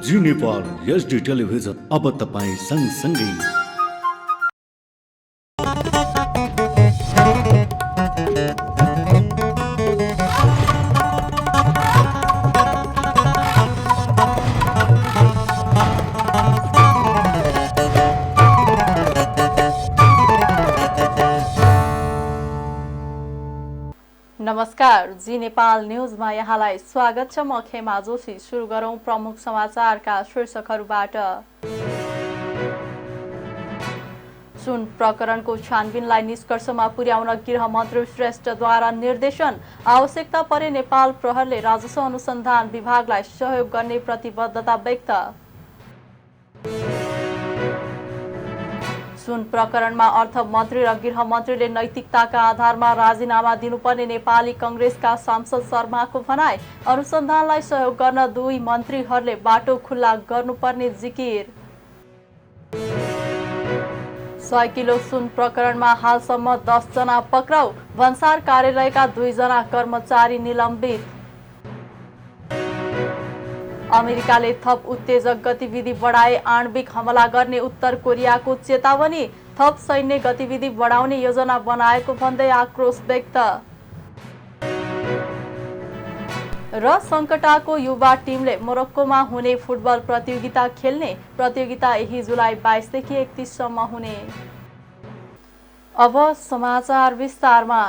जी Nepal HD television अब तपाईँ सँगसँगै। नमस्कार, जी नेपाल न्यूजमा यहाँलाई स्वागत छ। म खेमा जोशी। सुरु गरौं प्रमुख समाचारका शीर्षकहरूबाट। सुन प्रकरणको छानबिनलाई निष्कर्षमा पुर्याउन गृहमन्त्री श्रेष्ठद्वारा निर्देशन। आवश्यकता परे नेपाल प्रहरीले राजस्व अनुसन्धान विभागलाई सहयोग गर्ने प्रतिबद्धता व्यक्त। सुन प्रकरणमा अर्थमन्त्री र गृहमन्त्रीले नैतिकताका आधारमा राजीनामा दिनुपर्ने नेपाली कांग्रेसका सांसद शर्माको भनाई। अनुसन्धानलाई सहयोग गर्न दुई मन्त्रीहरूले बाटो खुल्ला गर्नुपर्ने जिकिर। 100 किलो सुन प्रकरणमा हालसम्म 10 जना पक्राउ। भन्सार कार्यालयका 2 जना कर्मचारी निलम्बित। अमेरिकाले थप उत्तेजक गतिविधि बढाए, आणविक हमला गर्ने उत्तर कोरियाको चेतावनी। थप सैन्य गतिविधि बढाउने योजना बनाएको भन्दै आक्रोश व्यक्त। र सङ्कटाको युवा टिमले मोरक्कोमा हुने फुटबल प्रतियोगिता खेल्ने। प्रतियोगिता यही जुलाई 22 देखि 31 सम्म हुने। अब समाचार विस्तारमा।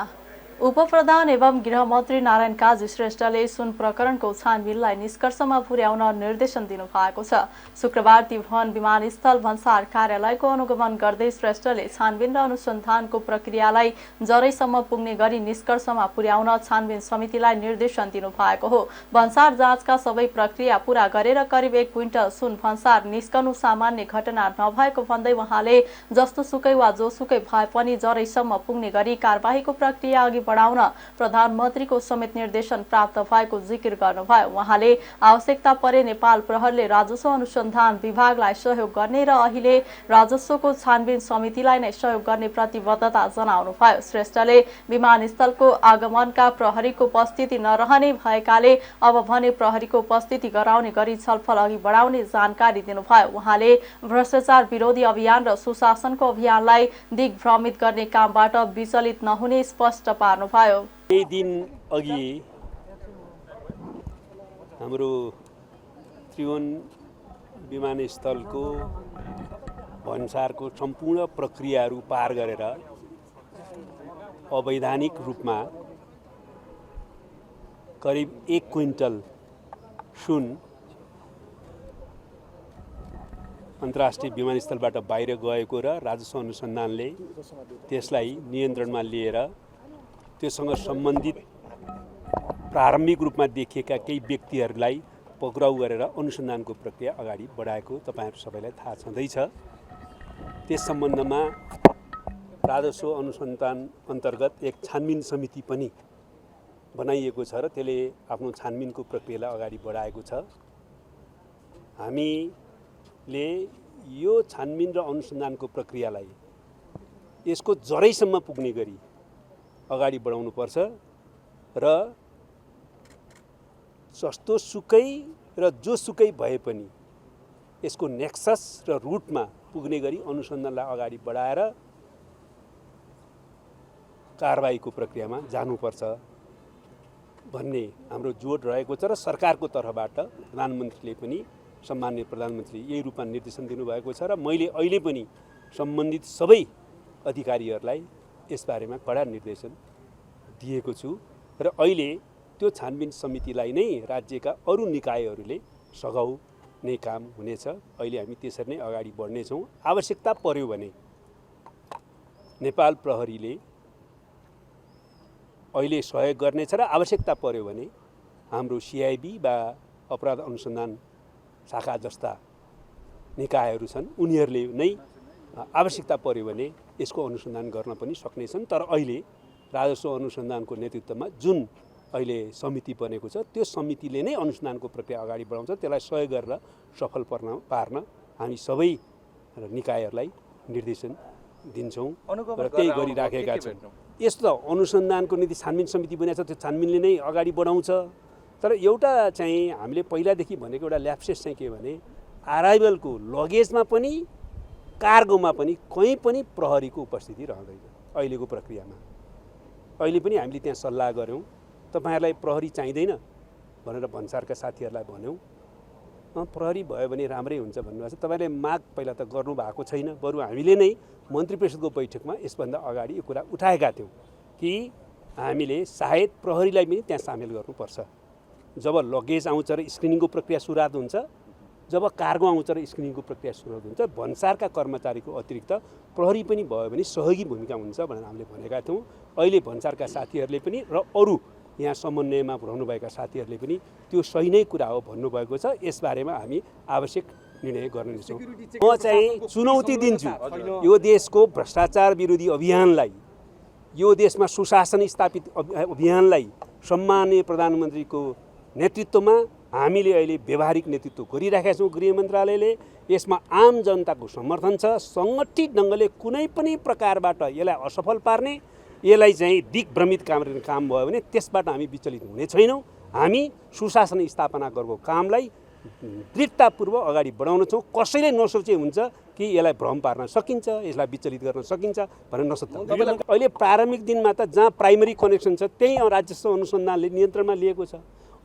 उपप्रधान एवं गृहमन्त्री नारायण काजी श्रेष्ठले सुन प्रकरणको छानबिनलाई निष्कर्षमा पुर्याउन निर्देशन दिनुभएको छ। शुक्रबार त्रिभुवन विमानस्थल भन्सार कार्यालयको अनुगमन गर्दै श्रेष्ठले छानबिन र अनुसन्धानको प्रक्रियालाई जरैसम्म पुग्ने गरी निष्कर्षमा पुर्याउन छानबिन समितिलाई निर्देशन दिनुभएको हो। भन्सार जाँचका सबै प्रक्रिया पूरा गरेर करिब 1 क्विन्टल सुन भन्सार निस्कनु सामान्य घटना नभएको भन्दै उहाँले जस्तोसुकै वा जोसुकै भए पनि जरैसम्म पुग्ने गरी कारबाहीको प्रक्रिया अघि बढाउन प्रधानमन्त्रीको समेत निर्देशन प्राप्त भएको जिकिर गर्नुभयो। उहाँले आवश्यकता परे नेपाल प्रहरीले राजस्व अनुसन्धान विभागलाई सहयोग गर्ने र अहिले राजस्वको छानबिन समितिलाई नै सहयोग गर्ने प्रतिबद्धता जनाउनुभयो। श्रेष्ठले विमानस्थलको आगमनका प्रहरीको उपस्थिति नरहने भएकाले अब भने प्रहरीको उपस्थिति गराउने गरी छलफल अघि बढाउने जानकारी दिनुभयो। उहाँले भ्रष्टाचार विरोधी अभियान र सुशासनको अभियानलाई दिग्भ्रमित गर्ने कामबाट विचलित नहुने स्पष्ट पार्नुभयो। केही दिन अघि हाम्रो त्रिभुवन विमानस्थलको भन्सारको सम्पूर्ण प्रक्रियाहरू पार गरेर अवैधानिक रूपमा करिब 1 क्विन्टल सुन अन्तर्राष्ट्रिय विमानस्थलबाट बाहिर गएको र राजस्व अनुसन्धानले त्यसलाई नियन्त्रणमा लिएर त्योसँग सम्बन्धित प्रारम्भिक रूपमा देखिएका केही व्यक्तिहरूलाई पक्राउ गरेर अनुसन्धानको प्रक्रिया अगाडि बढाएको तपाईहरु सबैलाई थाहा छँदैछ। त्यस सम्बन्धमा राजस्व अनुसन्धान अन्तर्गत एक छानबिन समिति पनि बनाइएको छ र त्यसले आफ्नो छानबिनको प्रक्रियालाई अगाडि बढाएको छ। हामीले यो छानबिन र अनुसन्धानको प्रक्रियालाई यसको जरैसम्म पुग्ने गरी अगाडि बढाउनुपर्छ र जस्तोसुकै र जोसुकै भए पनि यसको नेक्सस र रुटमा पुग्ने गरी अनुसन्धानलाई अगाडि बढाएर कारबाहीको प्रक्रियामा जानुपर्छ भन्ने हाम्रो जोड रहेको छ र सरकारको तर्फबाट प्रधानमन्त्रीले पनि सम्माननीय प्रधानमन्त्री यही रूपमा निर्देशन दिनुभएको छ र मैले अहिले पनि सम्बन्धित सबै अधिकारीहरूलाई यसबारेमा कडा निर्देशन दिएको छु र अहिले त्यो छानबिन समितिलाई नै राज्यका अरू निकायहरूले सघाउने काम हुनेछ। अहिले हामी त्यसरी नै अगाडि बढ्नेछौँ। आवश्यकता पर्यो भने नेपाल प्रहरीले अहिले सहयोग गर्नेछ र आवश्यकता पर्यो भने हाम्रो सिआइबी वा अपराध अनुसन्धान शाखा जस्ता निकायहरू छन् उनीहरूले नै आवश्यकता पर्यो भने यसको अनुसन्धान गर्न पनि सक्नेछन्। तर अहिले राजस्व अनुसन्धानको नेतृत्वमा जुन अहिले समिति बनेको छ त्यो समितिले नै अनुसन्धानको प्रक्रिया अगाडि बढाउँछ। त्यसलाई सहयोग गरेर सफल पार्न हामी सबै निकायहरूलाई निर्देशन दिन्छौँ र त्यही गरिराखेका छौँ। यस्तो अनुसन्धानको निधि छानबिन समिति बनेको छ, त्यो छानबिनले नै अगाडि बढाउँछ तर एउटा चाहिँ हामीले पहिलादेखि भनेको एउटा ल्याप्सेस चाहिँ के भने अराइभलको लगेजमा पनि कार्गोमा पनि कहीँ पनि प्रहरीको उपस्थिति रहँदैन अहिलेको प्रक्रियामा। अहिले पनि हामीले त्यहाँ सल्लाह गऱ्यौँ, तपाईँहरूलाई प्रहरी चाहिँदैन भनेर भन्सारका साथीहरूलाई भन्यौँ। प्रहरी भयो भने राम्रै हुन्छ भन्नुभएको छ। तपाईँले माग पहिला त गर्नुभएको छैन, बरु हामीले नै मन्त्री परिषदको बैठकमा यसभन्दा अगाडि यो कुरा उठाएका थियौँ कि हामीले सायद प्रहरीलाई पनि त्यहाँ सामेल गर्नुपर्छ। जब लगेज आउँछ र स्क्रिनिङको प्रक्रिया सुरुवात हुन्छ, जब कार्गो आउँछ र स्क्रिनिङको प्रक्रिया सुरुवात हुन्छ, भन्सारका कर्मचारीको अतिरिक्त प्रहरी पनि भयो भने सहयोगी भूमिका हुन्छ भनेर हामीले भनेका थियौँ। अहिले भन्सारका साथीहरूले पनि र अरू यहाँ समन्वयमा रहनुभएका साथीहरूले पनि त्यो सही नै कुरा हो भन्नुभएको छ। यसबारेमा हामी आवश्यक निर्णय गर्नेछौँ। म चाहिँ चुनौती दिन्छु यो देशको भ्रष्टाचार विरोधी अभियानलाई, यो देशमा सुशासन स्थापित अभियानलाई सम्माननीय प्रधानमन्त्रीको नेतृत्वमा हामीले अहिले व्यवहारिक नेतृत्व गरिराखेका छौँ। गृह मन्त्रालयले यसमा आम जनताको समर्थन छ। सङ्गठित ढङ्गले कुनै पनि प्रकारबाट यसलाई असफल पार्ने, यसलाई चाहिँ दिग्भ्रमित काम भयो भने त्यसबाट हामी विचलित हुने छैनौँ। हामी सुशासन स्थापना गरेको कामलाई दृढतापूर्वक अगाडि बढाउन छौँ। कसैले नसोचे हुन्छ कि यसलाई भ्रम पार्न सकिन्छ, यसलाई विचलित गर्न सकिन्छ भनेर नसोच्नु। अहिले प्रारम्भिक दिनमा त जहाँ प्राइमरी कनेक्सन छ त्यही राजस्व अनुसन्धानले नियन्त्रणमा लिएको छ।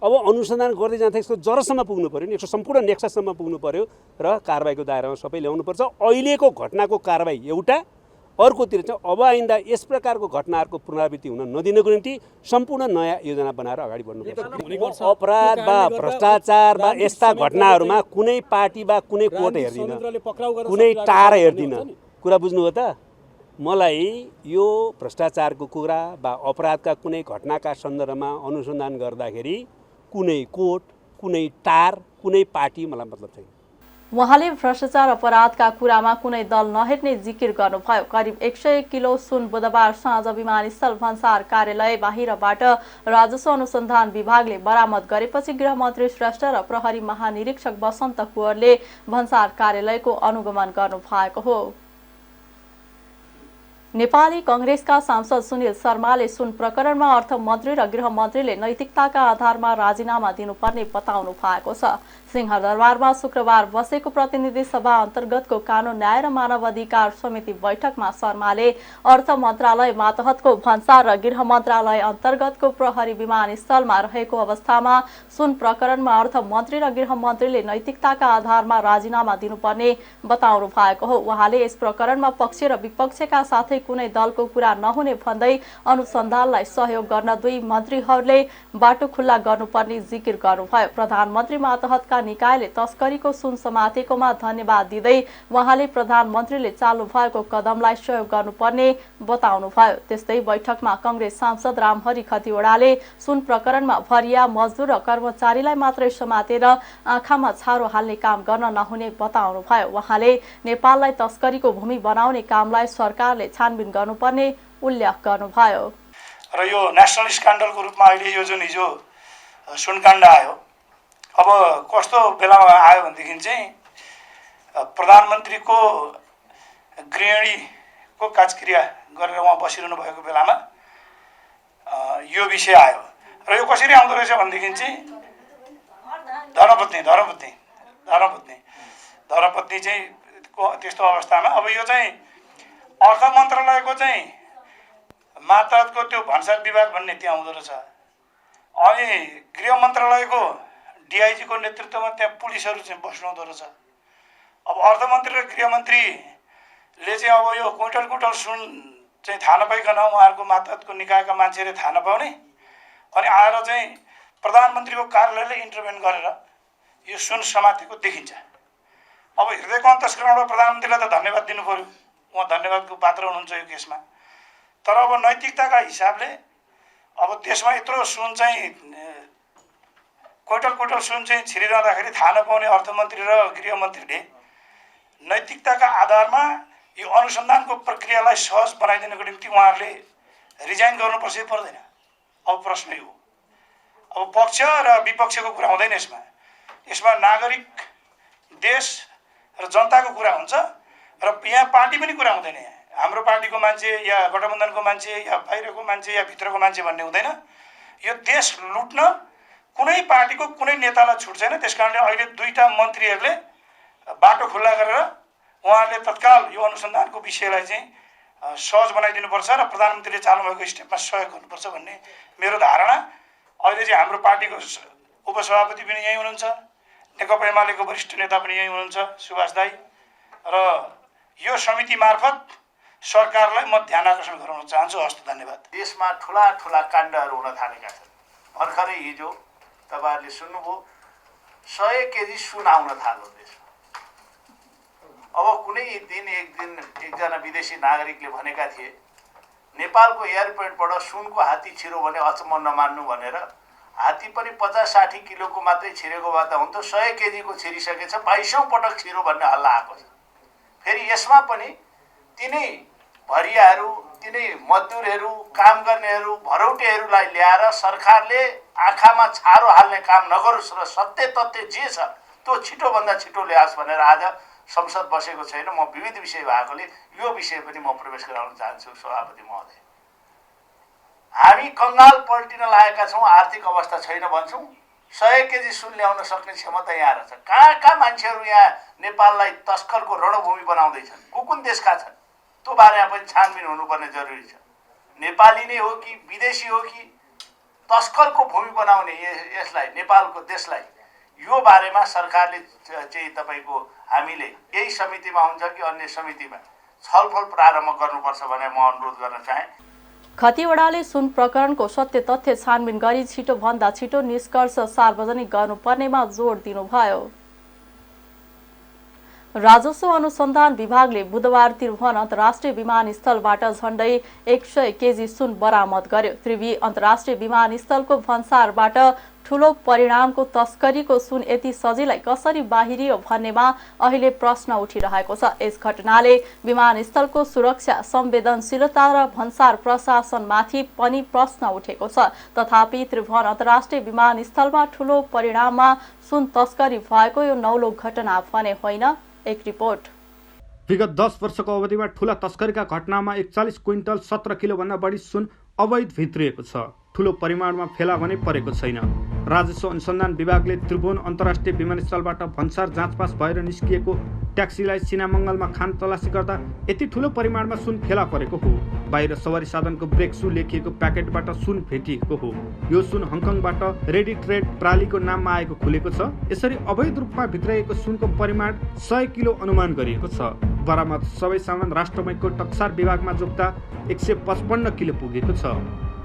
अब अनुसन्धान गर्दै जाँदा यसको जरसम्म पुग्नु पऱ्यो नि, यसको सम्पूर्ण नेक्ससम्म पुग्नु पऱ्यो र कारबाहीको दायरामा सबै ल्याउनुपर्छ। अहिलेको घटनाको कारबाही एउटा, अर्कोतिर चाहिँ अब आइन्दा यस प्रकारको घटनाहरूको पुनरावृत्ति हुन नदिनको निम्ति सम्पूर्ण नयाँ योजना बनाएर अगाडि बढ्नुपर्छ। अपराध वा भ्रष्टाचार वा यस्ता घटनाहरूमा कुनै पार्टी वा कुनै कोर्ट हेर्दिन, कुनै टार हेर्दिन। कुरा बुझ्नुभयो त? मलाई यो भ्रष्टाचारको कुरा वा अपराधका कुनै घटनाका सन्दर्भमा अनुसन्धान गर्दाखेरि कुनै कोर्ट, कुनै टार, कुनै पार्टी मलाई मतलब छैन। उहाँले भ्रष्टाचार अपराधका कुरामा कुनै दल नहेर्ने जिकिर गर्नुभयो। करिब 100 किलो सुन बुधबार साँझ विमानस्थल भन्सार कार्यालय बाहिरबाट राजस्व अनुसन्धान विभागले बरामद गरेपछि गृहमन्त्री श्रेष्ठ र प्रहरी महानिरीक्षक वसन्त कुँवरले भन्सार कार्यालयको अनुगमन गर्नुभएको हो। नेपाली कांग्रेसका सांसद सुनिल शर्माले सुन प्रकरणमा अर्थमन्त्री र गृहमन्त्रीले नैतिकताका आधारमा राजीनामा दिनुपर्ने बताउनु भएको छ। सिंहदरबारमा शुक्रबार बसेको प्रतिनिधि सभा अन्तर्गतको कानून न्याय र मानव अधिकार समिति बैठकमा शर्माले अर्थ मन्त्रालय मातहतको भन्सार र गृह मन्त्रालय अन्तर्गतको प्रहरी विमानस्थलमा रहेको अवस्थामा सुन प्रकरणमा अर्थमन्त्री र गृहमन्त्रीले नैतिकताका आधारमा राजीनामा दिनुपर्ने बताउनु भएको हो। उहाँले यस प्रकरणमा पक्ष र विपक्षका साथै कुनै दलको कुरा नहुने भन्दै अनुसन्धानलाई सहयोग गर्न दुई मन्त्रीहरूले बाटो खुल्ला गर्नुपर्ने जिकिर गर्नुभयो। प्रधानमन्त्री मातहतका निकायले तस्करीको सुन समातेकोमा धन्यवाद दिँदै उहाँले प्रधानमन्त्रीले चाल्नु भएको कदमलाई सहयोग गर्नुपर्ने बताउनुभयो। त्यस्तै बैठकमा कांग्रेस सांसद रामहरि खतिवड़ाले सुन प्रकरणमा भरिया मजदुर र कर्मचारीलाई मात्रै समातेर आँखामा छारो हाल्ने काम गर्न नहुने बताउनुभयो। उहाँले नेपाललाई तस्करीको भूमि बनाउने कामलाई सरकारले छानबिन गर्नुपर्ने उल्लेख गर्नुभयो। र यो नेसनल स्क्यान्डलको रूपमा अहिले यो जुन हिजो सुनकाण्ड आयो, अब कस्तो बेलामा आयो भनेदेखि चाहिँ प्रधानमन्त्रीको गृहिणीको काजक्रिया गरेर उहाँ बसिरहनु भएको बेलामा यो विषय आयो। र यो कसरी आउँदो रहेछ भनेदेखि चाहिँ धर्मपत्नी चाहिँ त्यस्तो अवस्थामा अब यो चाहिँ अर्थ मन्त्रालयको चाहिँ मातहतको त्यो भन्सार विभाग भन्ने त्यहाँ हुँदो रहेछ। अनि गृह मन्त्रालयको डिआइजीको नेतृत्वमा त्यहाँ पुलिसहरू चाहिँ बस्नुहुँदो रहेछ। अब अर्थमन्त्री र गृहमन्त्रीले चाहिँ अब यो कुइन्टल सुन चाहिँ थाहा नपाइकन उहाँहरूको मातहतको निकायका मान्छेले थाहा नपाउने अनि आएर चाहिँ प्रधानमन्त्रीको कार्यालयले इन्टरभेन गरेर यो सुन समातेको देखिन्छ। अब हृदयको अन्तस्करणबाट प्रधानमन्त्रीलाई त धन्यवाद दिनु पर्यो, उहाँ धन्यवादको पात्र हुनुहुन्छ यो केसमा। तर अब नैतिकताका हिसाबले अब देशमा यत्रो सुन चाहिँ कुइन्टल सुन चाहिँ छिरिरहँदाखेरि थाहा नपाउने अर्थमन्त्री र गृहमन्त्रीले नैतिकताका आधारमा यो अनुसन्धानको प्रक्रियालाई सहज बनाइदिनको निम्ति उहाँहरूले रिजाइन गर्नुपर्छ कि पर्दैन? अब प्रश्न यो हो। अब पक्ष र विपक्षको कुरा हुँदैन यसमा नागरिक, देश र जनताको कुरा हुन्छ र यहाँ पार्टी पनि कुरा हुँदैन। हाम्रो पार्टीको मान्छे या गठबन्धनको मान्छे या बाहिरको मान्छे या भित्रको मान्छे भन्ने हुँदैन। यो देश लुट्न कुनै पार्टीको कुनै नेतालाई छुट छैन। त्यसकारणले अहिले 2टा मन्त्रीहरूले बाटो खुल्ला गरेर उहाँहरूले तत्काल यो अनुसन्धानको विषयलाई चाहिँ सहज बनाइदिनुपर्छ र प्रधानमन्त्रीले चाल्नुभएको स्टेपमा सहयोग गर्नुपर्छ भन्ने मेरो धारणा। अहिले चाहिँ हाम्रो पार्टीको उपसभापति पनि यहीँ हुनुहुन्छ, नेकपा एमालेको वरिष्ठ नेता पनि यहीँ हुनुहुन्छ सुभाष दाई, र यो समिति मार्फत सरकारलाई म ध्यान आकर्षण गराउन चाहन्छु। हस्त धन्यवाद। देशमा ठुला ठुला काण्डहरू हुन थालेका छन्। भर्खरै हिजो तपाईँहरूले सुन्नुभयो 100 केजी सुन आउन थाल्यो देशमा। अब कुनै दिन एकजना विदेशी नागरिकले भनेका थिए नेपालको एयरपोर्टबाट सुनको हात्ती छिरो भने अचम्म नमान्नु भनेर। हात्ती पनि 50-60 किलोको मात्रै छिरेको भए त हुन्थ्यो, 100 केजीको छिरिसकेछ, 22औं पटक छिरो भन्ने हल्ला आएको छ। फेरि यसमा पनि तिनै भरियाहरू, तिनै मजदुरहरू, काम गर्नेहरू, भरौटेहरूलाई ल्याएर सरकारले आँखामा छारो हाल्ने काम नगरोस् र सत्य तथ्य जे छ त्यो छिटोभन्दा छिटो ल्याओस् भनेर आज संसद बसेको छैन। म विविध विषय भएकोले यो विषय पनि म प्रवेश गराउन चाहन्छु। सभापति महोदय, हामी कङ्गाल पल्टिन लागेका छौँ, आर्थिक अवस्था छैन भन्छौँ। 100 केजी सुन ल्याउन सक्ने क्षमता यहाँ रहेछ। कहाँ मान्छेहरू यहाँ नेपाललाई तस्करको रणभूमि बनाउँदैछन्, कुन देशका छन्, त्यो बारेमा पनि छानबिन हुनुपर्ने जरुरी छ। नेपाली नै हो कि विदेशी हो कि तस्करको भूमि बनाउने यसलाई, नेपालको देशलाई, यो बारेमा सरकारले चाहिँ तपाईँको हामीले यही समितिमा हुन्छ कि अन्य समितिमा छलफल प्रारम्भ गर्नुपर्छ भनेर म अनुरोध गर्न चाहे। खतिवडाले सुन प्रकरणको सत्य तथ्य छानबिन गरी छिटोभन्दा छिटो निष्कर्ष सार्वजनिक गर्नुपर्नेमा जोड दिनुभयो। राजस्व अनुसन्धान विभागले बुधबार त्रिभुवन अन्तर्राष्ट्रिय विमानस्थलबाट झण्डै 100 केजी सुन बरामद गर्यो। त्रिवी अन्तर्राष्ट्रिय विमानस्थलको भन्सारबाट ठूलो परिणामको तस्करीको सुन यति सजिलै कसरी बाहिरियो भन्नेमा अहिले प्रश्न उठिरहेको छ। यस घटनाले विमानस्थलको सुरक्षा, संवेदनशीलता र भन्सार प्रशासनमाथि पनि प्रश्न उठेको छ। तथापि त्रिभुवन अन्तर्राष्ट्रिय विमानस्थलमा ठूलो परिणाममा सुन तस्करी भएको यो नौलो घटना भने होइन। एक रिपोर्ट। विगत 10 वर्षको अवधिमा ठूला तस्करीका घटनामा 41 क्विन्टल 17 किलोभन्दा बढी सुन अवैध भित्रिएको छ। ठूलो परिमाणमा फेला भने परेको छैन। राजस्व अनुसन्धान विभागले त्रिभुवन अन्तर्राष्ट्रिय विमानस्थलबाट भन्सार जाँचपास भएर निस्किएको ट्याक्सीलाई सिनामङ्गलमा खान तलासी गर्दा यति ठूलो परिमाणमा सुन फेला परेको हो। बाहिर सवारी साधनको ब्रेक सु लेखिएको प्याकेटबाट सुन भेटिएको हो। यो सुन हङकङबाट रेडी ट्रेड प्रालीको नाममा आएको खुलेको छ। यसरी अवैध रूपमा भित्राइएको सुनको परिमाण 100 किलो अनुमान गरिएको छ। बरामद सबै सामान राष्ट्रमैको टक्सार विभागमा जोग्दा 155 किलो पुगेको छ।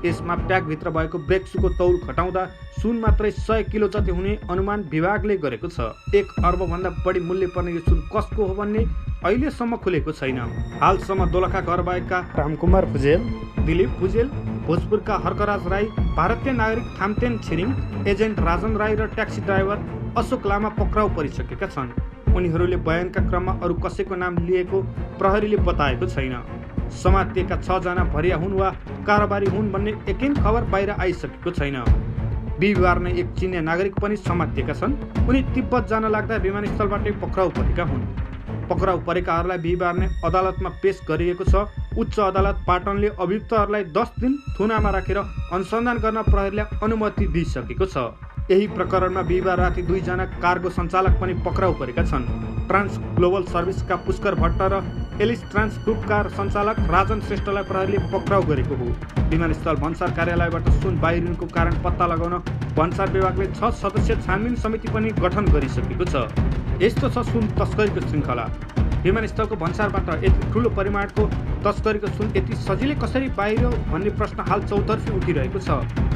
यसमा प्याकभित्र भएको ब्रेक सुको तौल घटाउँदा सुन मात्रै 100 किलो जति हुने अनुमान विभागले गरेको छ। 1 अर्बभन्दा बढी मूल्य पर्ने यो सुन कसको हो भन्ने अहिलेसम्म खुलेको छैन। हालसम्म दोलखा घर भएका रामकुमार भुजेल, दिलीप भुजेल, भोजपुरका हर्कराज राई, भारतीय नागरिक थामतेन छिरिङ, एजेन्ट राजन राई र ट्याक्सी ड्राइभर अशोक लामा पक्राउ परिसकेका छन्। उनीहरूले बयानका क्रममा अरू कसैको नाम लिएको प्रहरीले बताएको छैन। समातिएका 6 जना भरिया हुन् वा कारोबारी हुन् भन्ने एकिन खबर बाहिर आइसकेको छैन। बिहिबार नै एक चिनिया नागरिक पनि समातिएका छन्। उनी तिब्बत जान लाग्दा विमानस्थलबाटै पक्राउ परेका हुन्। पक्राउ परेकाहरूलाई बिहिबार नै अदालतमा पेश गरिएको छ। उच्च अदालत पाटनले अभियुक्तहरूलाई 10 दिन थुनामा राखेर अनुसन्धान गर्न प्रहरीलाई अनुमति दिइसकेको छ। यही प्रकरणमा बिहिबार राति 2 जना कार्गो सञ्चालक पनि पक्राउ परेका छन्। ट्रान्स ग्लोबल सर्भिसका पुष्कर भट्ट र एलिस ट्रान्स ग्रुपका सञ्चालक राजन श्रेष्ठलाई प्रहरीले पक्राउ गरेको हो। विमानस्थल भन्सार कार्यालयबाट सुन बाहिरिनुको कारण पत्ता लगाउन भन्सार विभागले 6 सदस्यीय छानबिन समिति पनि गठन गरिसकेको छ। यस्तो छ सुन तस्करीको श्रृङ्खला। विमानस्थलको भन्सारबाट यति ठूलो परिमाणको तस्करीको सुन यति सजिलै कसरी बाहिरियो भन्ने प्रश्न हाल चौतर्फी उठिरहेको छ।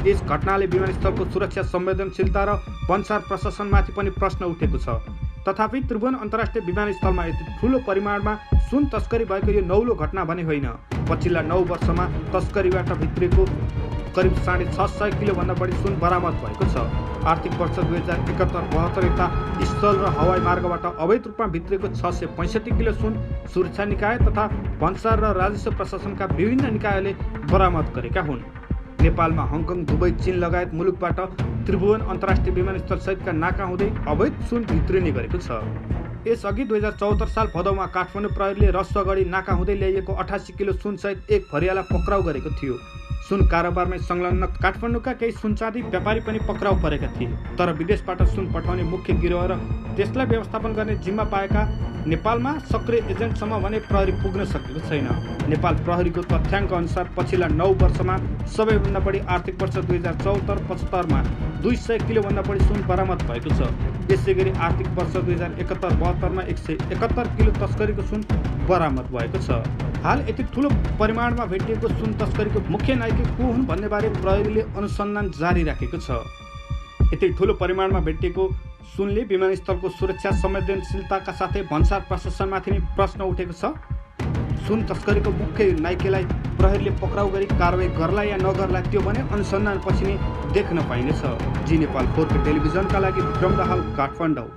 यस घटनाले विमानस्थलको सुरक्षा, संवेदनशीलता र भन्सार प्रशासनमाथि पनि प्रश्न उठेको छ। तथापि त्रिभुवन अन्तर्राष्ट्रिय विमानस्थलमा यति ठूलो परिमाणमा सुन तस्करी भएको यो नौलो घटना भने होइन। पछिल्ला 9 वर्षमा तस्करीबाट भित्रिएको करिब 650 किलोभन्दा बढी सुन बरामद भएको छ। आर्थिक वर्ष 2071-72 यता स्थल र हवाई मार्गबाट अवैध रूपमा भित्रिएको 665 किलो सुन सुरक्षा निकाय तथा भन्सार र राजस्व प्रशासनका विभिन्न निकायले बरामद गरेका हुन्। नेपालमा हङकङ, दुबई, चीन लगायत मुलुकबाट त्रिभुवन अन्तर्राष्ट्रिय विमानस्थल सहितका नाका हुँदै अवैध सुन भित्रिने गरेको छ। यसअघि 2074 साल भदौमा काठमाडौँ प्रहरीले रसुवागढी नाका हुँदै ल्याइएको 88 किलो सुन सहित एक भरियालाई पक्राउ गरेको थियो। सुन कारोबारमै संलग्न काठमाडौँका केही सुनचाँदी व्यापारी पनि पक्राउ परेका थिए। तर विदेशबाट सुन पठाउने मुख्य गिरोह र त्यसलाई व्यवस्थापन गर्ने जिम्मा पाएका नेपालमा सक्रिय एजेन्टसम्म भने प्रहरी पुग्न सकेको छैन। नेपाल प्रहरीको तथ्याङ्क अनुसार पछिल्ला 9 वर्षमा सबैभन्दा बढी आर्थिक वर्ष 2074-75मा 200 किलोभन्दा बढी सुन बरामद भएको छ। यसैगरी आर्थिक वर्ष 2071-72मा 171 किलो तस्करीको सुन बरामद भएको छ। हाल यति ठुलो परिमाणमा भेटिएको सुन तस्करीको मुख्य नायक को हुन् भन्ने बारे प्रहरीले अनुसन्धान जारी राखेको छ। यति ठुलो परिमाणमा भेटिएको सुनले विमानस्थलको सुरक्षा संवेदनशीलताका साथै भन्सार प्रशासनमाथि नै प्रश्न उठेको छ। सुन तस्करीको मुख्य नायकलाई प्रहरीले पक्राउ गरी कारवाही गर्ला या नगर्ला त्यो भने अनुसन्धानपछि नै देख्न पाइनेछ। जी नेपाल 4 टेलिभिजनका लागि विक्रम दाहाल, काठमाडौँ।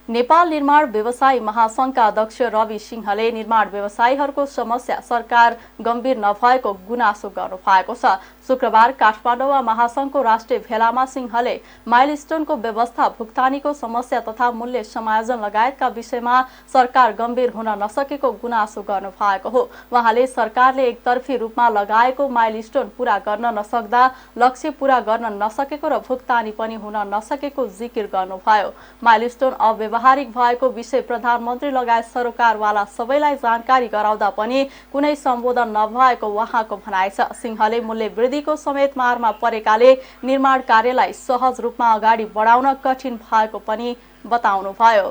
नेपाल निर्माण व्यवसायी महासंघका अध्यक्ष रवि सिंहले निर्माण व्यवसायीहरूको समस्या सरकार गम्भीर नभएको गुनासो गर्नु भएको छ। शुक्रबार काठमाडौँमा महासंघको राष्ट्रिय भेलामा सिंहले माइलस्टोनको व्यवस्था, भुक्तानीको समस्या तथा मूल्य समायोजन लगायतका विषयमा सरकार गम्भीर हुन नसकेको गुनासो गर्नु भएको हो। उहाँले सरकारले एकतर्फी रूपमा लगाएको माइलस्टोन पूरा गर्न नसक्दा लक्ष्य पूरा गर्न नसकेको र भुक्तानी पनि हुन नसकेको जिकिर गर्नुभयो। माइलस्टोन अव्यावहारिक भएको विषय प्रधानमन्त्री लगायत सरकारवाला सबैलाई जानकारी गराउँदा पनि कुनै सम्बोधन नभएको उहाँको भनाइ छ। सिंहले मूल्य वृद्धिको समेत मारमा परेकाले निर्माण कार्यलाई सहज रूपमा अगाडि बढाउन कठिन भएको पनि बताउनुभयो।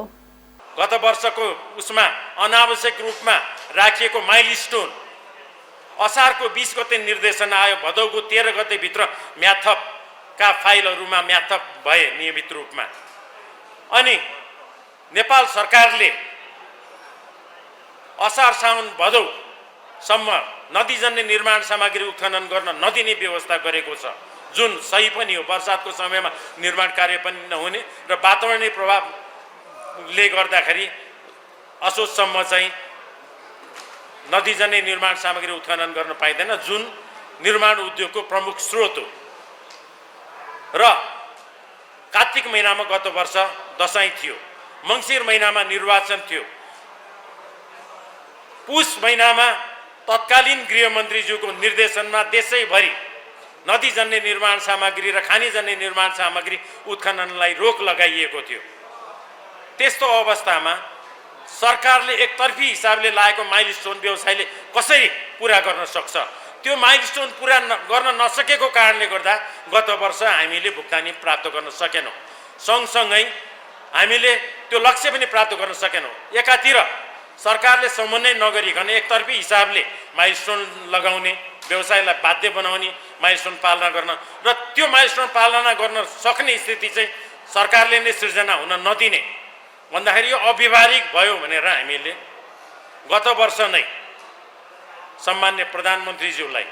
गत वर्षको उसमा अनावश्यक रूपमा राखिएको माइलस्टोन असारको 20 गते निर्देशन आयो, भदौको 13 गते भित्र म्याथपका फाइलहरूमा म्याथप भए नियमित रूपमा। अनि नेपाल सरकारले असार साउन भदौसम्म नदीजन्य निर्माण सामग्री उत्खनन गर्न नदिने व्यवस्था गरेको छ, जुन सही पनि हो। बर्सातको समयमा निर्माण कार्य पनि नहुने र वातावरणीय प्रभावले गर्दाखेरि असोजसम्म चाहिँ नदीजन्य निर्माण सामग्री उत्खनन गर्न पाइँदैन, जुन निर्माण उद्योगको प्रमुख स्रोत हो। र कार्तिक महिनामा गत वर्ष दशैं थियो, मङ्सिर महिनामा निर्वाचन थियो, पुष महिनामा तत्कालीन गृहमन्त्रीज्यूको निर्देशनमा देशैभरि नदीजन्य निर्माण सामग्री र खानीजन्य निर्माण सामग्री उत्खननलाई रोक लगाइएको थियो। त्यस्तो अवस्थामा सरकारले एकतर्फी हिसाबले लागेको माइलस्टोन व्यवसायले कसरी पूरा गर्न सक्छ? त्यो माइलस्टोन पूरा गर्न नसकेको कारणले गर्दा गत वर्ष हामीले भुक्तानी प्राप्त गर्न सकेनौँ। सँगसँगै हामीले त्यो लक्ष्य पनि प्राप्त गर्न सकेनौँ। एकातिर सरकारले समन्वय नगरिकन एकतर्फी हिसाबले माइलस्टोन लगाउने, व्यवसायलाई बाध्य बनाउने, माइलस्टोन पालना गर्न र त्यो माइलस्टोन पालना गर्न सक्ने स्थिति चाहिँ सरकारले नै सृजना हुन नदिने भन्दाखेरि यो अव्यावहारिक भयो भनेर हामीले गत वर्ष नै सम्मान्य प्रधानमन्त्रीज्यूलाई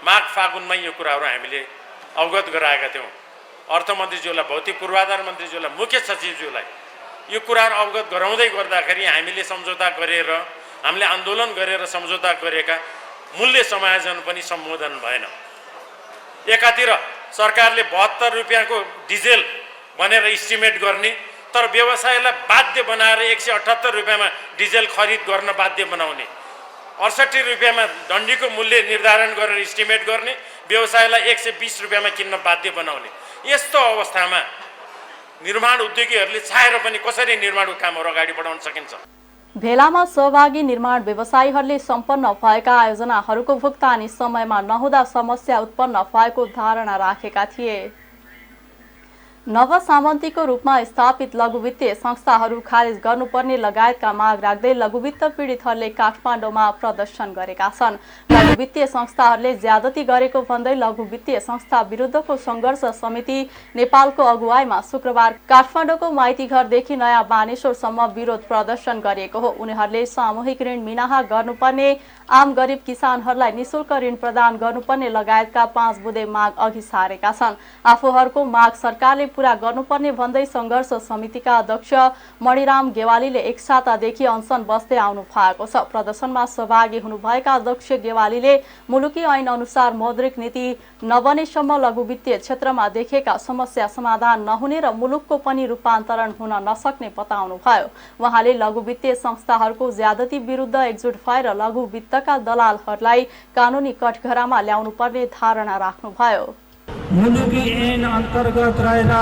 माघ फागुनमा यो कुराहरू हामीले अवगत गराएका थियौँ। अर्थमन्त्रीज्यूलाई, भौतिक पूर्वाधार मन्त्रीज्यूलाई, मुख्य सचिवज्यूलाई यो कुराहरू अवगत गराउँदै गर्दाखेरि हामीले सम्झौता गरेर, हामीले आन्दोलन गरेर सम्झौता गरेका मूल्य समायोजन पनि सम्बोधन भएन। एकातिर सरकारले 72 रुपियाँको डिजेल भनेर इस्टिमेट गर्ने, तर व्यवसायलाई बाध्य बनाएर 178 रुपियाँमा डिजेल खरिद गर्न बाध्य बनाउने, 68 रुपियाँमा डन्डीको मूल्य निर्धारण गरेर इस्टिमेट गर्ने, व्यवसायलाई 120 रुपियाँमा किन्न बाध्य बनाउने। यस्तो अवस्थामा निर्माण उद्योगीहरूले चाहेर पनि कसरी निर्माणको कामहरू अगाडि बढाउन सकिन्छ? भेलामा सहभागी निर्माण व्यवसायीहरूले सम्पन्न भएका आयोजनाहरूको भुक्तानी समयमा नहुँदा समस्या उत्पन्न भएको धारणा राखेका थिए। नवसामन्तीको रूपमा स्थापित लघुवित्तीय संस्थाहरू खारेज गर्नुपर्ने लगायतका माग राख्दै लघुवित्त पीडितहरूले काठमाडौँमा प्रदर्शन गरेका छन्। लघुवित्तीय संस्थाहरूले ज्यादती गरेको भन्दै लघुवित्तीय संस्था विरुद्धको सङ्घर्ष समिति नेपालको अगुवाईमा शुक्रबार काठमाडौँको माइतीघरदेखि नयाँ बानेश्वरसम्म विरोध प्रदर्शन गरिएको हो। उनीहरूले सामूहिक ऋण मिनाहा गर्नुपर्ने, आम गरिब किसानहरूलाई निशुल्क ऋण प्रदान गर्नुपर्ने लगायतका 5 बुँदे माग अघि सारेका छन्। आफूहरूको माग सरकारले पूरा गर्नुपर्ने भन्दै सङ्घर्ष समितिका अध्यक्ष मणिराम गेवालीले एक सातादेखि अनसन बस्दै आउनु भएको छ। प्रदर्शनमा सहभागी हुनुभएका अध्यक्ष गेवालीले मुलुकी ऐन अनुसार मौद्रिक नीति नबनेसम्म लघु वित्तीय क्षेत्रमा देखेका समस्या समाधान नहुने र मुलुकको पनि रूपान्तरण हुन नसक्ने बताउनुभयो। उहाँले लघु वित्तीय संस्थाहरूको ज्यादती विरुद्ध एकजुट भएर लघु वित्तका दलालहरूलाई कानुनी कठघरामा ल्याउनु पर्ने धारणा राख्नुभयो। मुलुकी ऐन अन्तर्गत रहेर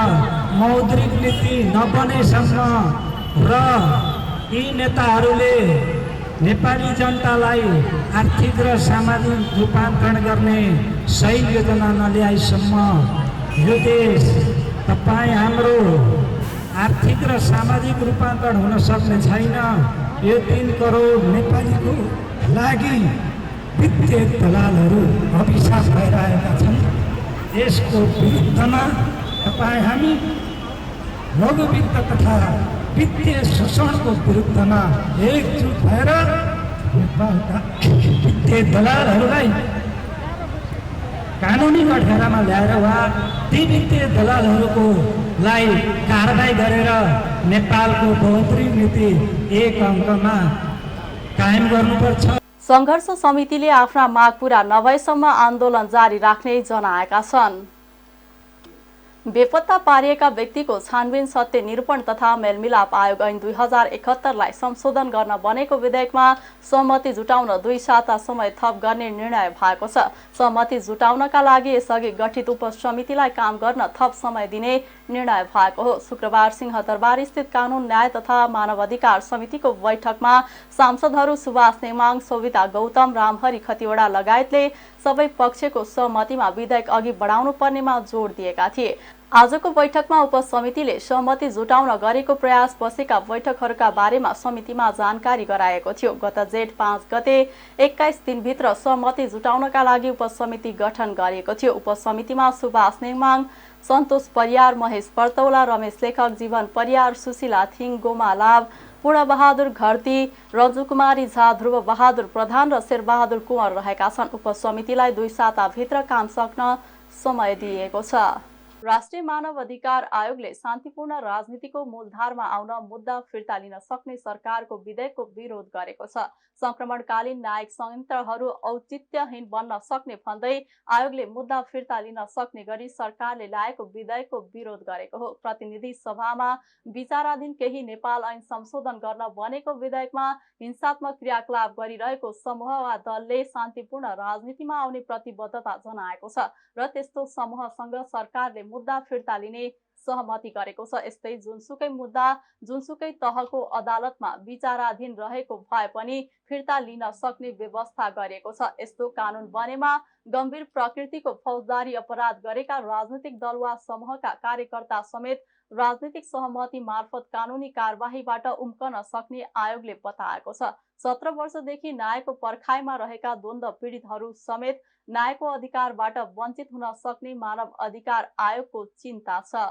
मौद्रिक नीति नबनेसम्म र यी नेताहरूले नेपाली जनतालाई आर्थिक र सामाजिक रूपान्तरण गर्ने सही योजना नल्याएसम्म यो देश तपाईँ हाम्रो आर्थिक र सामाजिक रूपान्तरण हुन सक्ने छैन। यो 3 करोड नेपालीको लागि वित्तीय दलालहरू अभिशाप भइरहेका छन्। देशको विरुद्धमा तपाईँ हामी लघु वित्त तथा वित्तीय शोषणको विरुद्धमा एकजुट भएर नेपालका वित्तीय दलालहरूलाई कानुनी कठघरामा ल्याएर वा ती वित्तीय दलालहरूलाई कारबाही गरेर नेपालको मौद्रिक नीति 1 अङ्कमा कायम गर्नुपर्छ। सङ्घर्ष समितिले आफ्ना माग पूरा नभएसम्म आन्दोलन जारी राख्ने जनाएका छन्। बेपत्ता पारिएका व्यक्तिको छानबिन सत्य निरूपण तथा मेलमिलाप आयोग ऐन 2071लाई संशोधन गर्न बनेको विधेयकमा सहमति जुटाउन 2 साता समय थप गर्ने निर्णय भएको छ। सहमति जुटाउनका लागि यसअघि गठित उपसमितिलाई काम गर्न थप समय दिने निर्णय भएको हो। शुक्रबार सिंहदरबार स्थित कानुन न्याय तथा मानव अधिकार समितिको बैठकमा सांसदहरू सुभाष नेमाङ, सविता गौतम, रामहरि खतिवडा लगायतले सबै पक्षको सहमतिमा विधेयक अघि बढाउनु पर्नेमा जोड दिएका थिए। आजको बैठकमा उपसमितिले सहमति जुटाउन गरेको प्रयास बसेका बैठकहरूका बारेमा समितिमा जानकारी गराएको थियो। गत जेठ 5 गते 21 दिनभित्र सहमति जुटाउनका लागि उपसमिति गठन गरिएको थियो। उपसमितिमा सुभाष नेमाङ, सन्तोष परियार, महेश पर्तौला, रमेश लेखक, जीवन परियार, सुशीला थिङ, गोमा लाभ, पूर्णबहादुर घरती, रञ्जु कुमारी झा, ध्रुव बहादुर प्रधान र शेरबहादुर कुँवर रहेका छन्। उपसमितिलाई 2 साताभित्र काम सक्न समय दिएको छ। राष्ट्रिय मानव अधिकार आयोगले शान्तिपूर्ण राजनीतिको मूलधारमा आउन मुद्दा फिर्ता लिन सक्ने सरकारको विधेयकको विरोध गरेको छ। संक्रमणकालीन न्यायिक संयन्त्रहरू औचित्यहीन बन्न सक्ने भन्दै आयोगले मुद्दा फिर्ता लिन सक्ने गरी सरकारले ल्याएको विधेयकको विरोध गरेको हो। प्रतिनिधि सभामा विचाराधीन केही नेपाल ऐन संशोधन गर्न बनेको विधेयकमा हिंसात्मक क्रियाकलाप गरिरहेको समूह वा दलले शान्तिपूर्ण राजनीतिमा आउने प्रतिबद्धता जनाएको छ र त्यस्तो समूहसँग सरकारले मुद्दा फिर्ता लिने सहमति गरेको छ। यस्तै जुनसुकै मुद्दा जुनसुकै तहको अदालतमा विचाराधीन रहेको भए पनि फिर्ता लिन सक्ने व्यवस्था गरिएको छ। यस्तो कानुन बनेमा गम्भीर प्रकृतिको फौजदारी अपराध गरेका राजनीतिक दल वा समूहका कार्यकर्ता समेत राजनीतिक सहमति मार्फत कानुनी कारबाहीबाट उम्कन सक्ने आयोगले बताएको छ। 17 वर्षदेखि न्यायको पर्खाइमा रहेका द्वन्द्व पीडितहरू समेत न्यायको अधिकारबाट वञ्चित हुन सक्ने मानव अधिकार आयोगको चिन्ता छ।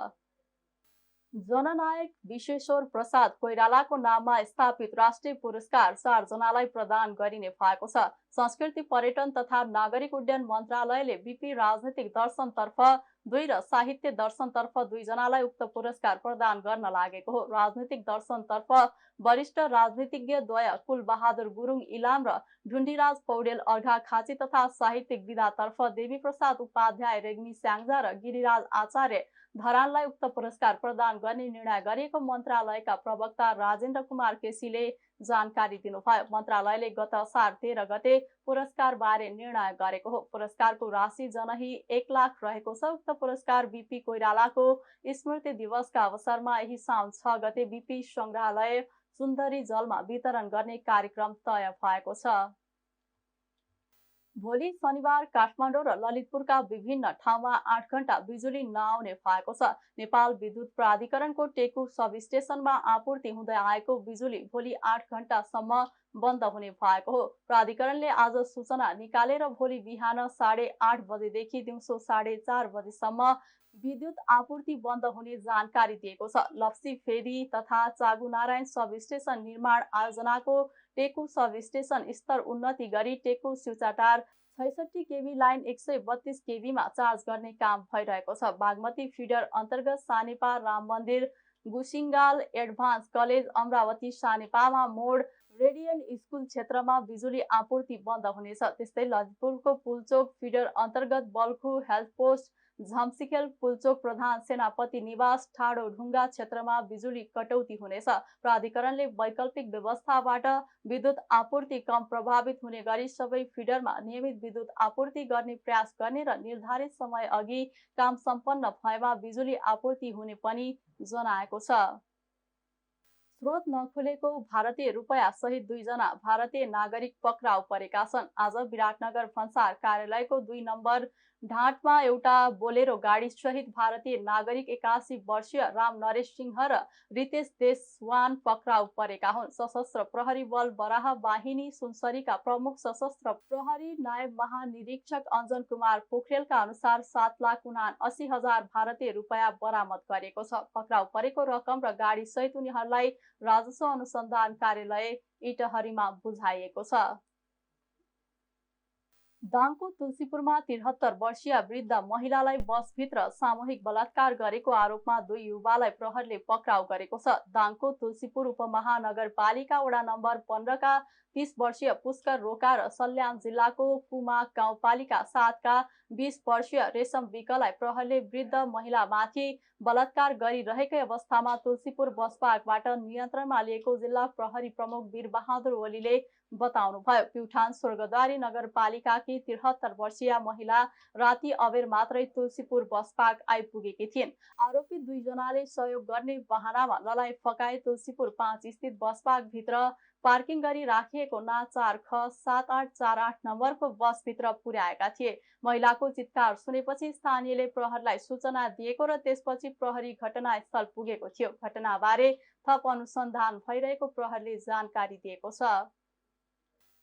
जननायक विश्वेश्वर प्रसाद कोइरालाको नाममा स्थापित राष्ट्रिय पुरस्कार 4 जनालाई प्रदान गरिने भएको छ। संस्कृति पर्यटन तथा नागरिक उड्डयन मन्त्रालयले बीपी राजनीतिक दर्शनतर्फ 2 र साहित्य दर्शनतर्फ 2 जनालाई उक्त पुरस्कार प्रदान गर्न लागेको हो। राजनीतिक दर्शनतर्फ वरिष्ठ राजनीतिज्ञ द्वय कुलबहादुर गुरुङ इलाम र ढुण्डीराज पौडेल अर्घा खाँची तथा साहित्यिक विधातर्फ देवी प्रसाद उपाध्याय रेग्मी स्याङ्जा र गिरिराज आचार्य धरानलाई उक्त पुरस्कार प्रदान गर्ने निर्णय गरिएको मन्त्रालयका प्रवक्ता राजेन्द्र कुमार केसीले जानकारी दिनुभयो। मन्त्रालयले गत असार 13 गते पुरस्कार बारे निर्णय गरेको हो। पुरस्कारको राशि जनही 1 लाख रहेको छ। उक्त पुरस्कार बीपी कोइरालाको स्मृति दिवसका अवसरमा यही साउन 6 गते बीपी संग्रहालय सुन्दरी जलमा वितरण गर्ने कार्यक्रम तय भएको छ। भोलि शनिबार काठमाडौँ र ललितपुरका विभिन्न ठाउँमा 8 घण्टा बिजुली नआउने भएको छ। नेपाल विद्युत प्राधिकरणको टेकु सब स्टेशनमा आपूर्ति हुँदै आएको बिजुली भोलि 8 घण्टासम्म बन्द हुने भएको हो। प्राधिकरणले आज सूचना निकालेर भोलि बिहान 8:30 बजेदेखि दिउँसो 4:30 बजेसम्म विद्युत आपूर्ति बन्द हुने जानकारी दिएको छ। लप्सी फेदी तथा चागुनारायण सब स्टेशन निर्माण आयोजनाको टेकु सब स्टेशन स्तर उन्नति गरी टेकु सिउचाटार 66 केभी लाइन 132 केभीमा चार्ज गर्ने काम भइरहेको छ। बागमती फिडर अन्तर्गत सानेपा राम मन्दिर, गुसिङ्गाल एडभान्स कलेज, अमरावती सानेपामा मोड, रेडियन्ट स्कुल क्षेत्रमा बिजुली आपूर्ति बन्द हुनेछ। त्यस्तै ललितपुरको पुलचोक फिडर अन्तर्गत बल्खु हेल्थ पोस्ट, झम्सिखेल पुलचोक प्रधान सेनापति निवास, ठाडो ढुङ्गा क्षेत्रमा बिजुली कटौती हुनेछ। प्राधिकरणले वैकल्पिक व्यवस्थाबाट विद्युत आपूर्ति कम प्रभावित हुने गरी सबै फिडरमा नियमित विद्युत आपूर्ति गर्ने प्रयास गर्ने र निर्धारित समय अघि काम सम्पन्न भएमा बिजुली आपूर्ति हुने पनि जनाएको छ। स्रोत नखुलेको भारतीय रुपैयाँ सहित 2 जना भारतीय नागरिक पक्राउ परेका छन्। आज विराटनगर भन्सार कार्यालयको 2 नम्बर ढाँटमा एउटा बोलेरो गाडी सहित भारतीय नागरिक 81 वर्षीय राम नरेश सिंह र रितेश देशवान पक्राउ परेका हुन्। सशस्त्र प्रहरी बल बराह वाहिनी सुनसरीका प्रमुख सशस्त्र प्रहरी नायब महानिरीक्षक अञ्जन कुमार पोखरेलका अनुसार 7,79,000 भारतीय रुपैयाँ बरामद गरेको छ। पक्राउ परेको रकम र गाडी सहित उनीहरूलाई राजस्व अनुसन्धान कार्यालय इटहरीमा बुझाइएको छ। दाङको तुलसीपुरमा 73 वर्षीय वृद्ध महिलालाई बसभित्र सामूहिक बलात्कार गरेको आरोपमा 2 युवालाई प्रहरीले पक्राउ गरेको छ। दाङको तुलसीपुर उपमहानगरपालिका वडा नम्बर 15 का 30 वर्षीय पुष्कर रोका र सल्यान जिल्लाको कुमा गाउँपालिका 7 का 20 वर्षीय रेशम विकलाई प्रहरीले वृद्ध महिलामाथि बलात्कार गरिरहेकै अवस्थामा तुलसीपुर बस पार्कबाट नियन्त्रणमा लिएको जिल्ला प्रहरी प्रमुख वीरबहादुर ओलीले बताउनुभयो। प्युठान स्वर्गद्वारी नगरपालिकाकी 73 वर्षीय महिला राति अबेर मात्रै तुलसीपुर बस पार्क आइपुगेकी थिइन्। आरोपी 2 जनाले सहयोग गर्ने बहानामा ललाई फकाई तुलसीपुर 5 स्थित बस पार्क भित्र पार्किङ गरी राखिएको ना 4 ख 7848 नम्बरको बसभित्र पुर्याएका थिए। महिलाको चित्कार सुनेपछि स्थानीयले प्रहरीलाई सूचना दिएको र त्यसपछि प्रहरी घटनास्थल पुगेको थियो। घटनाबारे थप अनुसन्धान भइरहेको प्रहरीले जानकारी दिएको छ।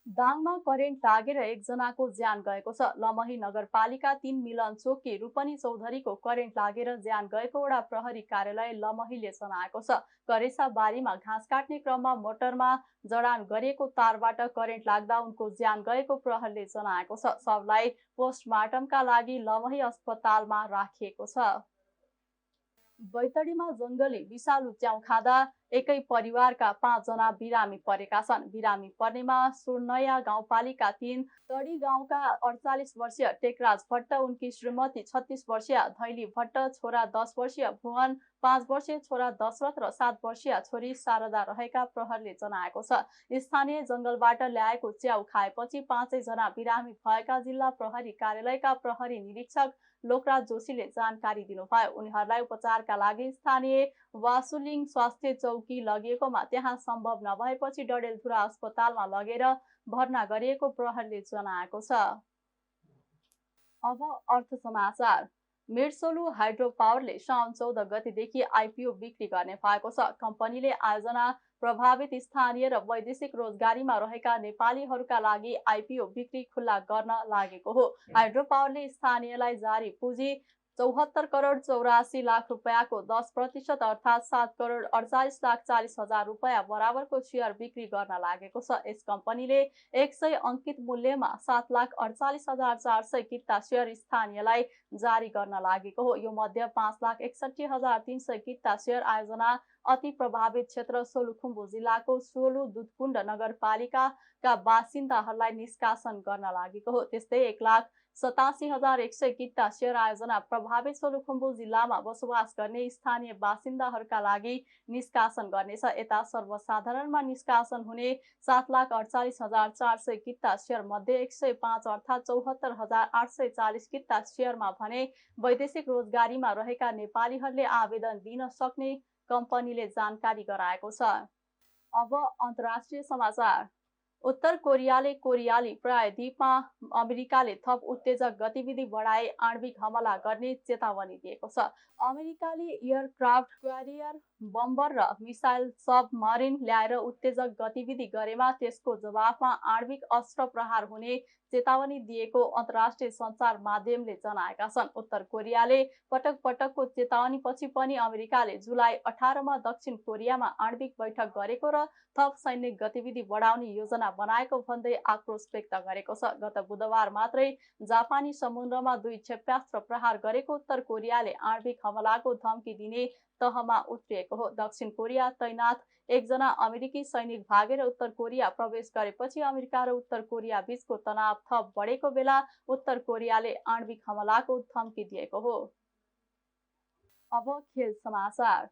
दाङमा करेन्ट लागेर 1 जनाको ज्यान गएको छ। लमही नगरपालिका 3 मिलन चोककी रूपनी चौधरीको करेन्ट लागेर ज्यान गएको वडा प्रहरी कार्यालय लमहीले जनाएको छ। करेसा बारीमा घाँस काट्ने क्रममा मोटरमा जडान गरिएको तारबाट करेन्ट लाग्दा उनको ज्यान गएको प्रहरीले जनाएको छ। शवलाई पोस्टमार्टमका लागि लमही अस्पतालमा राखिएको छ। बैतडीमा जंगली विषालु च्याउ खाँदा एकै परिवारका 5 जना बिरामी परेका छन्। बिरामी पर्नेमा सुर्नया गाउँपालिका 3 तडी गाउँका 48 वर्षीय टेकराज भट्ट, उनकी श्रीमती 36 वर्षीय धैली भट्ट, छोरा 10 वर्षीय भुवन, 5 वर्षीय छोरा दशरथ र 7 वर्षीय छोरी शारदा रहेका प्रहरीले जनाएको छ। स्थानीय जंगलबाट ल्याएको च्याउ खाएपछि 5 जना बिरामी भएका जिल्ला प्रहरी कार्यालयका प्रहरी निरीक्षक लोकराज जोशीले जानकारी दिनुभयो। उनीहरूलाई उपचारका लागि स्थानीय वासुलिङ स्वास्थ्य चौकी लगिएकोमा त्यहाँ सम्भव नभएपछि डडेलधुरा अस्पतालमा लगेर भर्ना गरिएको प्रहरीले जनाएको छ। अब अर्थ समाचार। मिर्सोलु हाइड्रो पावरले साउन 14 गतेदेखि आइपिओ बिक्री गर्ने भएको छ। कम्पनीले आयोजना प्रभावित स्थानीय र वैदेशिक रोजगारीमा रहेका नेपालीहरूका लागि आइपिओ बिक्री खुल्ला गर्न लागेको हो। हाइड्रो पावरले स्थानीयलाई जारी पुँजी 74 करोड 84 लाख रुपैयाँको 10% अर्थात् 7 करोड 48 लाख 40 हजार रुपैयाँ बराबरको सेयर बिक्री गर्न लागेको छ। यस कम्पनीले 100 अङ्कित मूल्यमा 7 लाख 48 हजार 400 किता सेयर स्थानीयलाई जारी गर्न लागेको हो। यो मध्ये 5 लाख 61 हजार 300 किता सेयर आयोजना अति प्रभावित क्षेत्र सोलुखुम्बु जिल्लाको सोलु दुधकुण्ड नगरपालिकाका बासिन्दाहरूलाई निष्कासन गर्न लागेको हो। त्यस्तै 1 लाख 87,100 किता सेयर आयोजना प्रभावित सोलुखुम्बु जिल्लामा बसोबास गर्ने स्थानीय बासिन्दाहरूका लागि निष्कासन गर्नेछ। यता सर्वसाधारणमा निष्कासन हुने 7 लाख 48 हजार 400 किता सेयर मध्ये 105 अर्थात् 74,840 किता सेयरमा भने वैदेशिक रोजगारीमा रहेका नेपालीहरूले आवेदन दिन सक्ने कम्पनीले जानकारी गराएको छ। अब अन्तर्राष्ट्रिय समाचार। उत्तर कोरियाले कोरियाली प्रायद्वीपमा अमेरिकाले थप उत्तेजक गतिविधि बढाए आणविक हमला गर्ने चेतावनी दिएको छ। अमेरिकाले एयरक्राफ्ट क्यारियर बम्बर र मिसाइल सबमरिन ल्याएर उत्तेजक गतिविधि गरेमा त्यसको जवाफमा आणविक अस्त्र प्रहार हुने चेतावनी दिएको अन्तर्राष्ट्रिय सञ्चार माध्यमले जनाएका छन्। उत्तर कोरियाले पटक पटकको चेतावनीपछि पनि अमेरिकाले जुलाई 18 मा दक्षिण कोरियामा आणविक बैठक गरेको र थप सैन्य गतिविधि बढाउने योजना बनाएको भन्दै आक्रोश व्यक्त गरेको छ। गत बुधबार मात्रै जापानी समुद्रमा 2 क्षेप्यास्त्र प्रहार गरेको उत्तर कोरियाले आणविक हमलाको धम्की दिने तहमा उत्रिएको हो। दक्षिण कोरिया तैनात एकजना अमेरिकी सैनिक भागेर उत्तर कोरिया प्रवेश गरेपछि अमेरिका र उत्तर कोरिया बीचको तनाव थप बढेको बेला उत्तर कोरियाले आणविक हमलाको धम्की दिएको हो। अब खेल समाचार।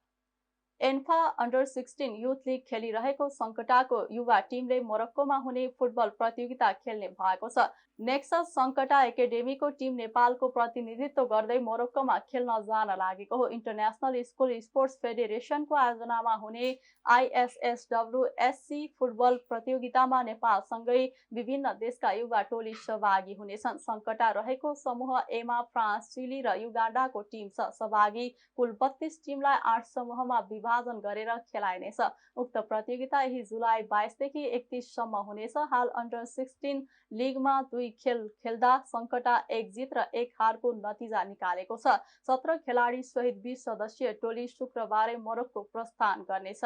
एन्फा अन्डर 16 युथ लिग खेलिरहेको सङ्कटाको युवा टिमले मोरक्कोमा हुने फुटबल प्रतियोगिता खेल्ने भएको छ। नेक्सस सङ्कटा एकाडेमीको टिम नेपालको प्रतिनिधित्व गर्दै मोरक्कोमा खेल्न जान लागेको हो। इन्टरनेसनल स्कुल स्पोर्ट्स फेडरेसनको आयोजनामा हुने ISSWSC फुटबल प्रतियोगितामा नेपालसँगै विभिन्न देशका युवा टोली सहभागी हुनेछन्। सङ्कटा रहेको समूह एमा फ्रान्स, चिली र युगाण्डाको टिम छ। सहभागी कुल 32 टिमलाई 8 समूहमा विभाजन गरेर खेलाइनेछ। उक्त प्रतियोगिता यही जुलाई 22 देखि 31 सम्म हुनेछ। हाल अन्डर 16 लिगमा 2 खेल खेल्दा सङ्कटा 1 जित र 1 हारको नतिजा निकालेको छ। 17 खेलाडी सहित 20 सदस्यीय टोली शुक्रबारै मोरक्को प्रस्थान गर्नेछ।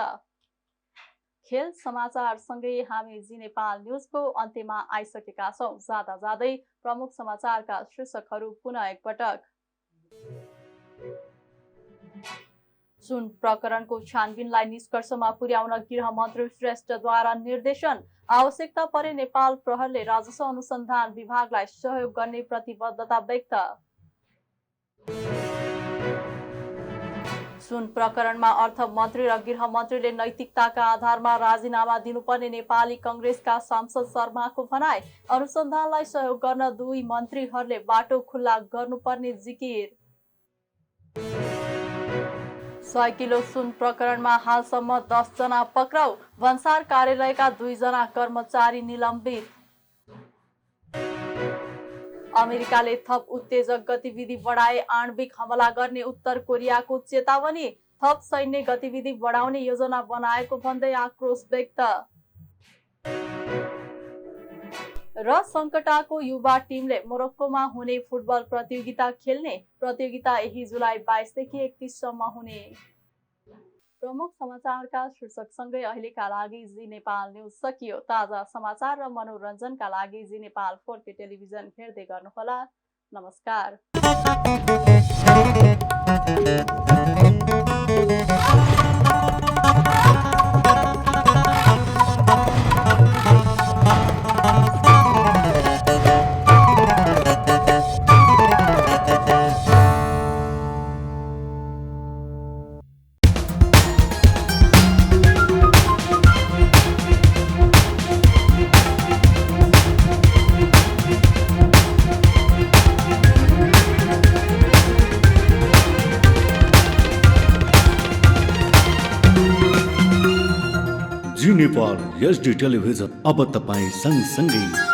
खेल समाचार सँगै हामी जी नेपाल न्युजको अन्त्यमा आइसकेका छौँ। जाँदा जाँदै प्रमुख समाचारका शीर्षकहरू पुनः एकपटक। सुन प्रकरणको छानबिनलाई निष्कर्षमा पुर्याउन गृह मन्त्री श्रेष्ठद्वारा निर्देशन। आवश्यकता परे नेपाल प्रहरले राजस्व अनुसन्धान विभागलाई सहयोग गर्ने प्रतिबद्धता व्यक्त। सुन प्रकरणमा अर्थमन्त्री र गृह मन्त्रीले नैतिकताका आधारमा राजीनामा दिनुपर्ने नेपाली कांग्रेसका सांसद शर्माको भनाई। अनुसन्धानलाई सहयोग गर्न 2 मन्त्रीहरूले बाटो खुल्ला गर्नुपर्ने जिकिर। 100 किलो सुन प्रकरणमा हालसम्म 10 जना पक्राउ। भन्सार कार्यालयका 2 जना कर्मचारी निलम्बित। अमेरिकाले थप उत्तेजक गतिविधि बढाए, आणविक हमला गर्ने उत्तर कोरियाको चेतावनी। थप सैन्य गतिविधि बढाउने योजना बनाएको भन्दै आक्रोश व्यक्त। र सङ्कटाको युवा टिमले मोरक्कोमा हुने फुटबल प्रतियोगिता खेल्ने। प्रतियोगिता यही जुलाई 22 देखि 31 सम्म हुने। प्रमुख समाचारका शीर्षकसँगै अहिलेका लागि जी नेपाल न्युज सकियो। ताजा समाचार र मनोरञ्जनका लागि जी नेपाल 4K टेलिभिजन हेर्दै गर्नुहोला। नमस्कार। जी नेपाल HD टेलिभिजन अब तपाईँ सँगसँगै